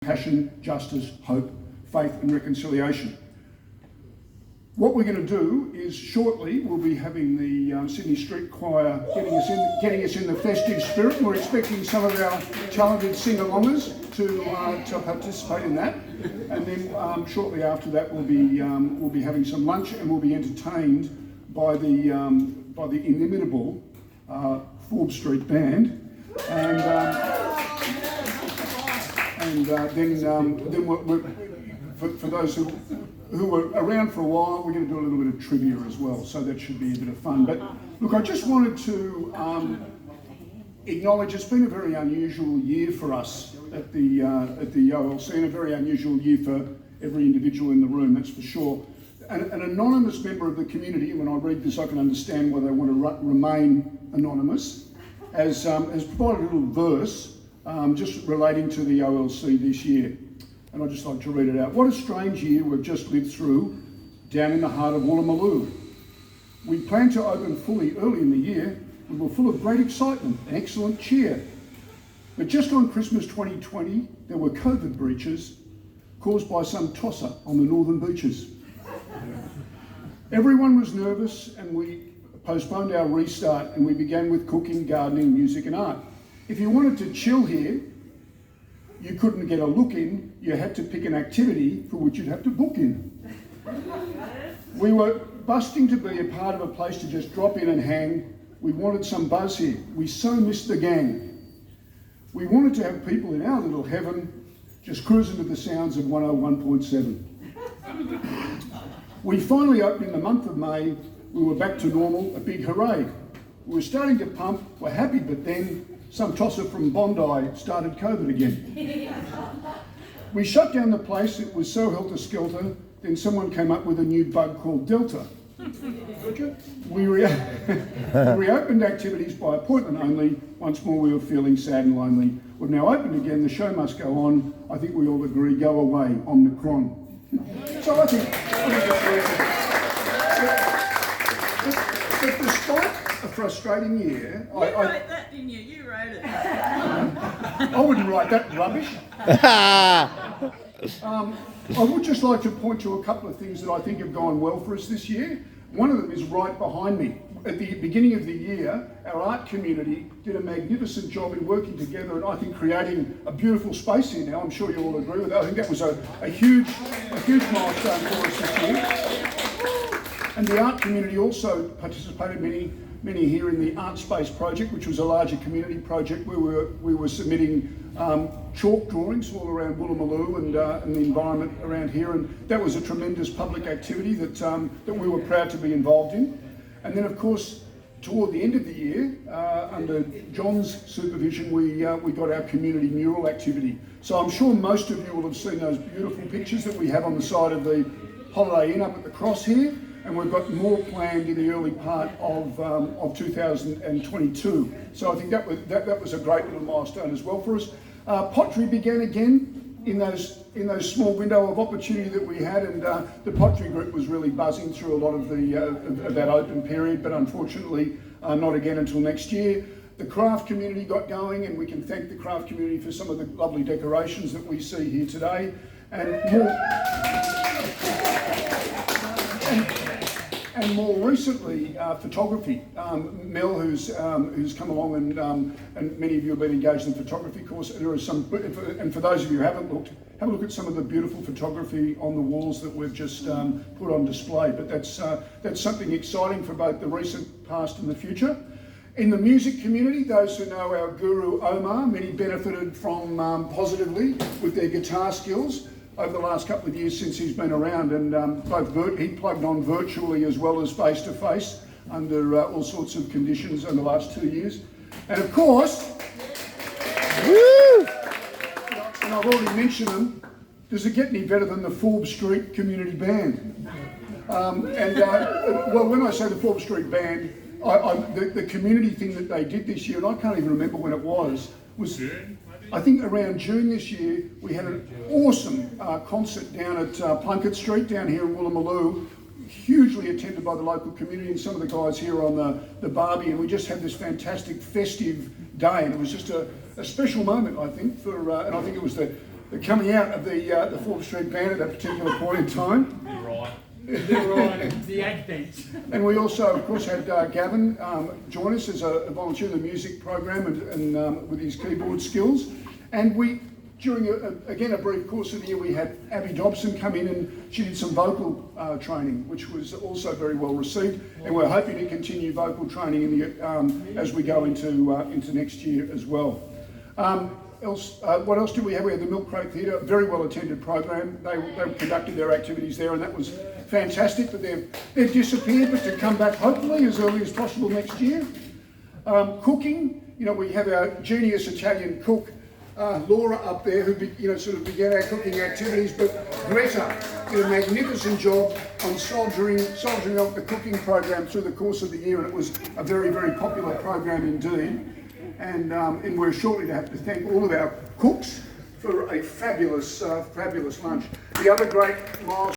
passion, justice, hope, faith and reconciliation. What we're going to do is shortly we'll be having the Sydney Street Choir getting us in the festive spirit, and we're expecting some of our talented sing-alongers to participate in that. And then shortly after that we'll be having some lunch, and we'll be entertained by the inimitable Forbes Street Band, and then for those who were around for a while, we're going to do a little bit of trivia as well, so that should be a bit of fun. But look, I just wanted to acknowledge it's been a very unusual year for us at the OLC, and a very unusual year for every individual in the room, that's for sure. An anonymous member of the community, and when I read this I can understand why they want to remain anonymous, has provided a little verse just relating to the OLC this year. And I'd just like to read it out. What a strange year we've just lived through down in the heart of Woolloomooloo. We planned to open fully early in the year. We were full of great excitement and excellent cheer. But just on Christmas 2020, there were COVID breaches caused by some tosser on the northern beaches. Everyone was nervous, and we postponed our restart, and we began with cooking, gardening, music and art. If you wanted to chill here, you couldn't get a look in, you had to pick an activity for which you'd have to book in. We were busting to be a part of a place to just drop in and hang. We wanted some buzz here. We so missed the gang. We wanted to have people in our little heaven just cruising to the sounds of 101.7. We finally opened in the month of May. We were back to normal, a big hooray. We were starting to pump, we're happy, but then some tosser from Bondi started COVID again. We shut down the place, it was so helter-skelter, then someone came up with a new bug called Delta. We reopened activities by appointment only. Once more we were feeling sad and lonely. We've now opened again, the show must go on. I think we all agree, go away, Omicron. So I think but despite a frustrating year... You wrote that, didn't you? You wrote it. I wouldn't write that rubbish. I would just like to point to a couple of things that I think have gone well for us this year. One of them is right behind me. At the beginning of the year, our art community did a magnificent job in working together, and I think creating a beautiful space here now. I'm sure you all agree with that. I think that was a huge milestone for us this year. And the art community also participated, many here, in the Art Space project, which was a larger community project where we were submitting chalk drawings all around Woolloomooloo and the environment around here, and that was a tremendous public activity that we were proud to be involved in. And then, of course, toward the end of the year, under John's supervision, we got our community mural activity. So I'm sure most of you will have seen those beautiful pictures that we have on the side of the Holiday Inn up at the cross here. And we've got more planned in the early part of 2022. So I think that was a great little milestone as well for us. Pottery began again in those small window of opportunity that we had, and the pottery group was really buzzing through a lot of that open period, but unfortunately not again until next year. The craft community got going, and we can thank the craft community for some of the lovely decorations that we see here today, and more recently, photography. Mel, who's come along, and many of you have been engaged in the photography course. And there are some, and for those of you who haven't looked, have a look at some of the beautiful photography on the walls that we've just put on display. But that's something exciting for both the recent past and the future. In the music community, those who know our guru Omar, many benefited from positively with their guitar skills over the last couple of years since he's been around, and he plugged on virtually as well as face-to-face under all sorts of conditions in the last 2 years. And of course, and I've already mentioned them, does it get any better than the Forbes Street Community Band? Well, when I say the Forbes Street Band, the community thing that they did this year, and I can't even remember when it was I think around June this year, we had an awesome concert down at Plunkett Street down here in Woolloomooloo, hugely attended by the local community and some of the guys here on the Barbie, and we just had this fantastic festive day, and it was just a special moment, I think, and I think it was coming out of the 4th Street Band at that particular point in time. You're right. They're on the ag bench. And we also, of course, had Gavin join us as a volunteer in the music program and with his keyboard skills. And we, during again a brief course of the year, we had Abby Dobson come in and she did some vocal training, which was also very well received. And we're hoping to continue vocal training in the, as we go into next year as well. What else did we have? We had the Milk Crate Theatre, a very well attended program. They conducted their activities there, and that was fantastic. But they've disappeared, but to come back hopefully as early as possible next year. Cooking, you know, we have our genius Italian cook, Laura up there, who sort of began our cooking activities. But Greta did a magnificent job on soldiering up the cooking program through the course of the year, and it was a very, very popular program indeed. And we're shortly to have to thank all of our cooks for a fabulous lunch. The other great milestone